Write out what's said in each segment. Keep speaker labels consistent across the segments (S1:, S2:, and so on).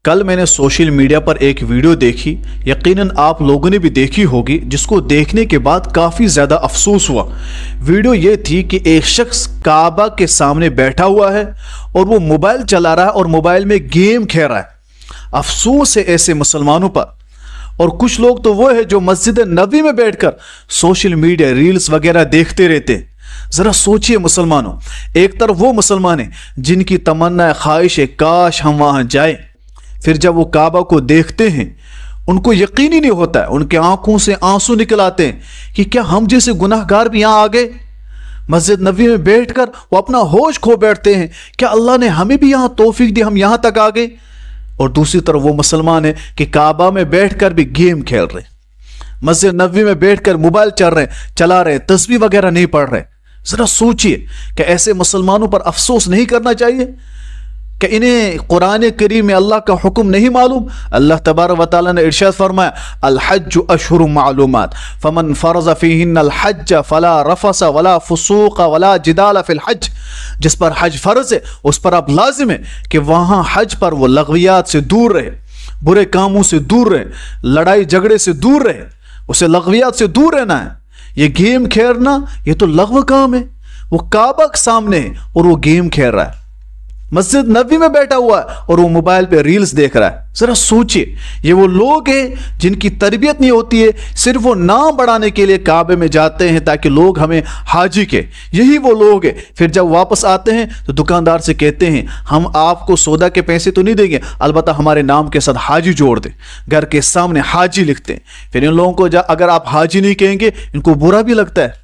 S1: कल मैंने social media पर एक वीडियो देखी, यकीनन आप लोगों ने भी देखी होगी, जिसको देखने के बाद काफ़ी ज़्यादा अफसोस हुआ। वीडियो ये थी कि एक शख्स काबा के सामने बैठा हुआ है और वो मोबाइल चला रहा है और मोबाइल में गेम खेल रहा है। अफसोस है ऐसे मुसलमानों पर। और कुछ लोग तो वो है जो मस्जिद नबी में बैठकर सोशल मीडिया रील्स वगैरह देखते रहते हैं। ज़रा सोचिए मुसलमानों, एक तरफ वो मुसलमान हैं जिनकी तमन्ना ख्वाहिश है काश हम वहाँ जाएं, फिर जब वो काबा को देखते हैं उनको यकीन ही नहीं होता है, उनके आंखों से आंसू निकल आते हैं कि क्या हम जैसे गुनाहगार भी यहाँ आ गए। मस्जिद नबी में बैठकर वो अपना होश खो बैठते हैं, क्या अल्लाह ने हमें भी यहाँ तौफीक दी, हम यहाँ तक आ गए। और दूसरी तरफ वो मुसलमान है कि काबा में बैठकर भी गेम खेल रहे, मस्जिद नबी में बैठकर मोबाइल चला रहे, तस्बीह वगैरह नहीं पढ़ रहे। जरा सोचिए कि ऐसे मुसलमानों पर अफसोस नहीं करना चाहिए कि इन्हें कुरान करीम में अल्लाह का हुक्म नहीं मालूम। अल्लाह तबारक व तआला ने इरशाद फरमाया, अल हज्ज अशहुर मालूमात फमन फरज़ फीहिन अल हज्ज फला रफस वला फुसूक वला जिदाल फिल हज्ज। जिस पर हज फर्ज है उस पर अब लाजिम है कि वहाँ हज पर वो लग़वियात से दूर रहे, बुरे कामों से दूर रहे, लड़ाई झगड़े से दूर रहे, उसे लग़वियात से दूर रहना है। ये गेम खेलना ये तो लग़व काम है। वो काबा के सामने है और वो गेम खेल रहा है, मस्जिद नबी में बैठा हुआ है और वो मोबाइल पे रील्स देख रहा है। जरा सोचिए, ये वो लोग हैं जिनकी तरबियत नहीं होती है, सिर्फ वो नाम बढ़ाने के लिए काबे में जाते हैं ताकि लोग हमें हाजी के। यही वो लोग हैं, फिर जब वापस आते हैं तो दुकानदार से कहते हैं हम आपको सौदा के पैसे तो नहीं देंगे, अलबत्ता हमारे नाम के साथ हाजी जोड़ दें। घर के सामने हाजी लिखते हैं। फिर इन लोगों को अगर आप हाजी नहीं कहेंगे इनको बुरा भी लगता है।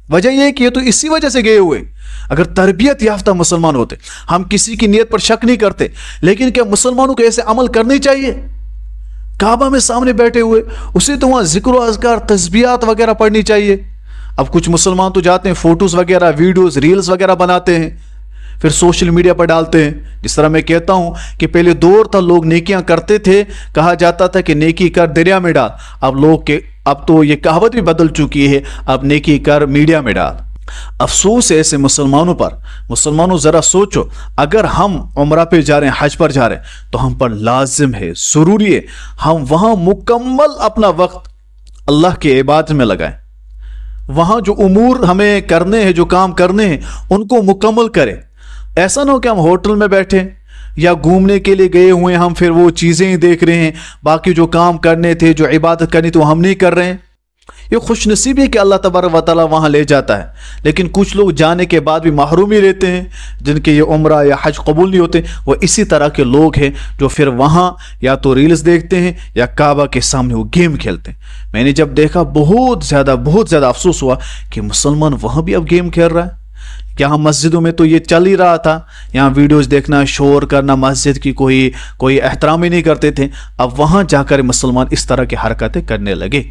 S1: वजह यह कि ये तो इसी वजह से गए हुए। अगर तरबियत याफ्ता मुसलमान होते, हम किसी की नीयत पर शक नहीं करते, लेकिन क्या मुसलमानों को ऐसे अमल करने चाहिए? काबा में सामने बैठे हुए उसे तो वहां जिक्र अज़कार तस्बीहात वगैरह पढ़नी चाहिए। अब कुछ मुसलमान तो जाते हैं फोटोज वगैरह वीडियोस रील्स वगैरह बनाते हैं, फिर सोशल मीडिया पर डालते हैं। जिस तरह मैं कहता हूं कि पहले दौर था लोग नेकियां करते थे, कहा जाता था कि नेकी कर दरिया में डाल। अब तो ये कहावत भी बदल चुकी है, अब नेकी कर मीडिया में डाल। अफसोस है ऐसे मुसलमानों पर। मुसलमानों जरा सोचो, अगर हम उम्रा पे जा रहे हैं, हज पर जा रहे हैं, तो हम पर लाजिम है, जरूरी है हम वहां मुकम्मल अपना वक्त अल्लाह के इबादत में लगाएं। वहां जो उमूर हमें करने हैं, जो काम करने हैं, उनको मुकम्मल करें। ऐसा ना हो कि हम होटल में बैठे या घूमने के लिए गए हुए हम फिर वो चीज़ें ही देख रहे हैं, बाकी जो काम करने थे, जो इबादत करनी थी वो हम नहीं कर रहे हैं। ये खुशनसीबी है कि अल्लाह तबारक व तआला वहाँ ले जाता है, लेकिन कुछ लोग जाने के बाद भी महरूम ही रहते हैं, जिनके ये उम्रा या हज कबूल नहीं होते। वो इसी तरह के लोग हैं जो फिर वहाँ या तो रील्स देखते हैं या काबा के सामने वो गेम खेलते हैं। मैंने जब देखा बहुत ज़्यादा अफसोस हुआ कि मुसलमान वहाँ भी अब गेम खेल रहा है। यहाँ मस्जिदों में तो ये चल ही रहा था, यहाँ वीडियोस देखना, शोर करना, मस्जिद की कोई एहतराम ही नहीं करते थे। अब वहाँ जाकर मुसलमान इस तरह की हरकतें करने लगे।